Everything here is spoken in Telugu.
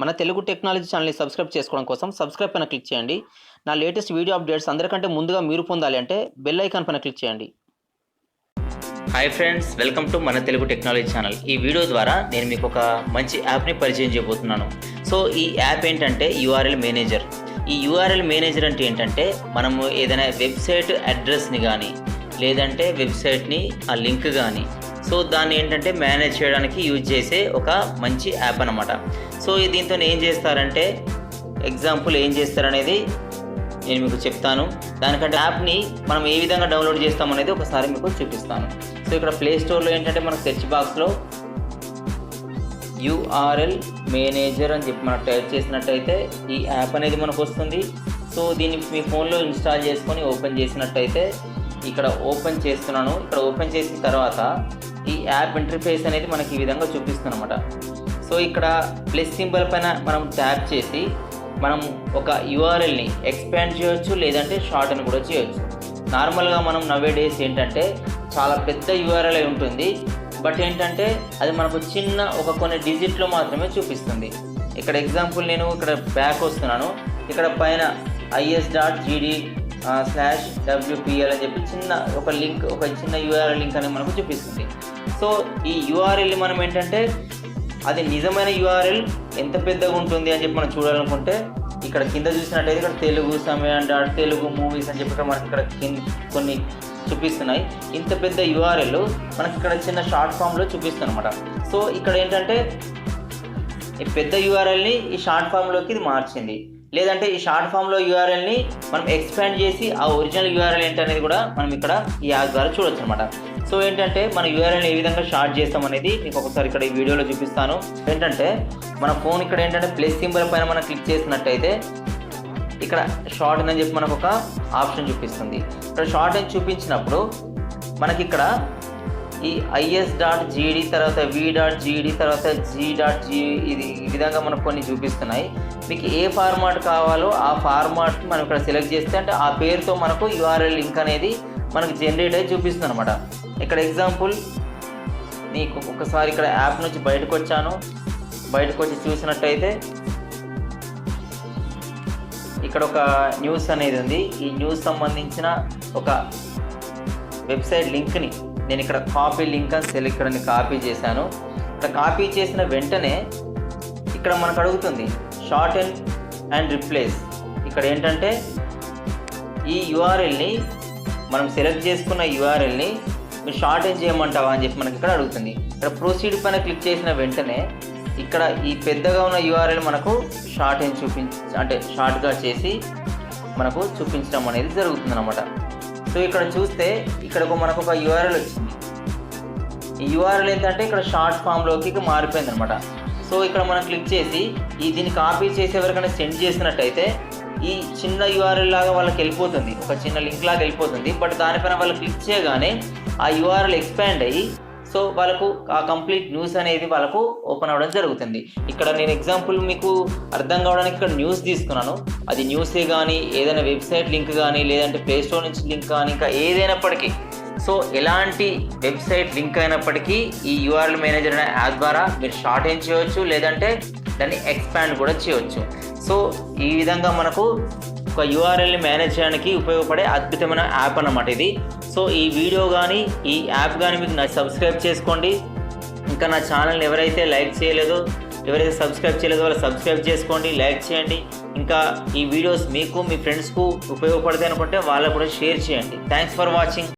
మన తెలుగు టెక్నాలజీ ఛానల్ని సబ్స్క్రైబ్ చేసుకోవడం కోసం సబ్స్క్రైబ్ పైన క్లిక్ చేయండి. నా లేటెస్ట్ వీడియో అప్డేట్స్ అందరికంటే ముందుగా మీరు పొందాలి అంటే బెల్ ఐకాన్ పైన క్లిక్ చేయండి. హాయ్ ఫ్రెండ్స్, వెల్కమ్ టు మన తెలుగు టెక్నాలజీ ఛానల్. ఈ వీడియో ద్వారా నేను మీకు ఒక మంచి యాప్ని పరిచయం చేయబోతున్నాను. సో ఈ యాప్ ఏంటంటే యూఆర్ఎల్ మేనేజర్. ఈ యూఆర్ఎల్ మేనేజర్ అంటే ఏంటంటే మనము ఏదైనా వెబ్సైట్ అడ్రస్ని కానీ లేదంటే వెబ్సైట్ని ఆ లింక్ కానీ సో దాన్ని ఏంటంటే మేనేజ్ చేయడానికి యూజ్ చేసే ఒక మంచి యాప్ అన్నమాట. సో దీంతో ఏం చేస్తారంటే ఎగ్జాంపుల్ ఏం చేస్తారనేది నేను మీకు చెప్తాను. దానికంటే యాప్ని మనం ఏ విధంగా డౌన్లోడ్ చేస్తామనేది ఒకసారి మీకు చూపిస్తాను. సో ఇక్కడ ప్లే స్టోర్లో ఏంటంటే మనకు సెర్చ్ బాక్స్లో యూఆర్ఎల్ మేనేజర్ అని చెప్పి మనం టైప్ చేసినట్టయితే ఈ యాప్ అనేది మనకు వస్తుంది. సో దీన్ని మీ ఫోన్లో ఇన్స్టాల్ చేసుకొని ఓపెన్ చేసినట్టయితే ఇక్కడ ఓపెన్ చేస్తున్నాను. ఇక్కడ ఓపెన్ చేసిన తర్వాత ఈ యాప్ ఇంటర్ఫేస్ అనేది మనకి ఈ విధంగా చూపిస్తుందన్నమాట. సో ఇక్కడ ప్లస్ సింబల్ పైన మనం ట్యాప్ చేసి మనం ఒక యూఆర్ఎల్ని ఎక్స్పాండ్ చేయొచ్చు, లేదంటే షార్టన్ కూడా చేయొచ్చు. నార్మల్గా మనం నవే డేస్ ఏంటంటే చాలా పెద్ద యూఆర్ఎల్ అయి ఉంటుంది, బట్ ఏంటంటే అది మనకు చిన్న ఒక కొన్ని డిజిట్లో మాత్రమే చూపిస్తుంది. ఇక్కడ ఎగ్జాంపుల్ నేను ఇక్కడ బ్యాక్ వస్తున్నాను. ఇక్కడ పైన is.gd/wpl అని చెప్పి చిన్న ఒక లింక్, ఒక చిన్న యూఆర్ఎల్ లింక్ అనేది మనకు చూపిస్తుంది. సో ఈ యూఆర్ఎల్ మనం ఏంటంటే అది నిజమైన యూఆర్ఎల్ ఎంత పెద్దగా ఉంటుంది అని చెప్పి మనం చూడాలనుకుంటే ఇక్కడ కింద చూసినట్టయితే ఇక్కడ తెలుగు సమయం తెలుగు మూవీస్ అని చెప్పి ఇక్కడ మనకి ఇక్కడ కొన్ని చూపిస్తున్నాయి. ఇంత పెద్ద యూఆర్ఎల్ మనకి ఇక్కడ చిన్న షార్ట్ ఫామ్లో చూపిస్తుంది అనమాట. సో ఇక్కడ ఏంటంటే ఈ పెద్ద యూఆర్ఎల్ని ఈ షార్ట్ ఫామ్లోకి ఇది మార్చింది, లేదంటే ఈ షార్ట్ ఫామ్లో యూఆర్ఎల్ని మనం ఎక్స్పాండ్ చేసి ఆ ఒరిజినల్ యూఆర్ఎల్ ఏంటనేది కూడా మనం ఇక్కడ ఈ యాప్ ద్వారా చూడొచ్చు అనమాట. సో ఏంటంటే మన యూఆర్ఎల్ని ఏ విధంగా షార్ట్ చేస్తామనేది మీకు ఒకసారి ఇక్కడ ఈ వీడియోలో చూపిస్తాను. ఏంటంటే మన ఫోన్ ఇక్కడ ఏంటంటే ప్లస్ సింబల్ పైన మనం క్లిక్ చేసినట్టయితే ఇక్కడ షార్ట్ అని చెప్పి మనకు ఒక ఆప్షన్ చూపిస్తుంది. ఇక్కడ షార్ట్ అని చూపించినప్పుడు మనకి ఇక్కడ ఈ is.gd తర్వాత v.gd తర్వాత g.g ఇది ఈ విధంగా మనకు కొన్ని చూపిస్తున్నాయి. మీకు ఏ ఫార్మాట్ కావాలో ఆ ఫార్మాట్ని మనం ఇక్కడ సెలెక్ట్ చేస్తే అంటే ఆ పేరుతో మనకు యూఆర్ఎల్ లింక్ అనేది మనకు జనరేట్ అయ్యి చూపిస్తుంది అనమాట. ఇక్కడ ఎగ్జాంపుల్ నీకు ఒకసారి ఇక్కడ యాప్ నుంచి బయటకు వచ్చాను. బయటకు వచ్చి చూసినట్టయితే ఇక్కడ ఒక న్యూస్ అనేది ఉంది. ఈ న్యూస్ సంబంధించిన ఒక వెబ్సైట్ లింక్ని నేను ఇక్కడ కాపీ లింక్ అని ఇక్కడ కాపీ చేశాను. ఇక్కడ కాపీ చేసిన వెంటనే ఇక్కడ మనకు అడుగుతుంది షార్టన్ అండ్ రిప్లేస్. ఇక్కడ ఏంటంటే ఈ యూఆర్ఎల్ని మనం సెలెక్ట్ చేసుకున్న యూఆర్ఎల్ని మీరు షార్టన్ చేయమంటావా అని చెప్పి మనకి ఇక్కడ అడుగుతుంది. ఇక్కడ ప్రొసీడ్ పైన క్లిక్ చేసిన వెంటనే ఇక్కడ ఈ పెద్దగా ఉన్న యూఆర్ఎల్ మనకు షార్టన్ అంటే షార్ట్గా చేసి మనకు చూపించడం అనేది జరుగుతుంది అన్నమాట. సో ఇక్కడ చూస్తే ఇక్కడ మనకు ఒక యూఆర్ఎల్ వచ్చింది. ఈ యూఆర్ఎల్ ఏంటంటే ఇక్కడ షార్ట్ ఫామ్లోకి మారిపోయింది అనమాట. సో ఇక్కడ మనం క్లిక్ చేసి దీన్ని కాపీ చేసి ఎవరికైనా సెండ్ చేసినట్టయితే ఈ చిన్న యూఆర్ఎల్ లాగా వాళ్ళకి వెళ్ళిపోతుంది, ఒక చిన్న లింక్ లాగా వెళ్ళిపోతుంది. బట్ దానిపైన వాళ్ళు క్లిక్ చేయగానే ఆ యూఆర్ఎల్ ఎక్స్పాండ్ అయ్యి సో వాళ్ళకు ఆ కంప్లీట్ న్యూస్ అనేది వాళ్ళకు ఓపెన్ అవ్వడం జరుగుతుంది. ఇక్కడ నేను ఎగ్జాంపుల్ మీకు అర్థం కావడానికి ఇక్కడ న్యూస్ తీసుకున్నాను. అది న్యూసే కానీ ఏదైనా వెబ్సైట్ లింక్ కానీ లేదంటే ప్లే స్టోర్ నుంచి లింక్ కానీ ఇంకా ఏదైనప్పటికీ సో ఎలాంటి వెబ్సైట్ లింక్ అయినప్పటికీ ఈ యూఆర్ఎల్ మేనేజర్ అనే యాప్ ద్వారా మీరు షార్టన్ చేయవచ్చు, లేదంటే దాన్ని ఎక్స్పాండ్ కూడా చేయవచ్చు. సో ఈ విధంగా మనకు ఒక యూఆర్ఎల్ని మేనేజ్ చేయడానికి ఉపయోగపడే అద్భుతమైన యాప్ అన్నమాట ఇది. సో ఈ వీడియో కానీ ఈ యాప్ కానీ మీకు సబ్స్క్రైబ్ చేసుకోండి. ఇంకా నా ఛానల్ని ఎవరైతే లైక్ చేయలేదో, ఎవరైతే సబ్స్క్రైబ్ చేయలేదో వాళ్ళు సబ్స్క్రైబ్ చేసుకోండి, లైక్ చేయండి. ఇంకా ఈ వీడియోస్ మీకు మీ ఫ్రెండ్స్కు ఉపయోగపడతాయి అనుకుంటే వాళ్ళకు కూడా షేర్ చేయండి. Thanks for watching.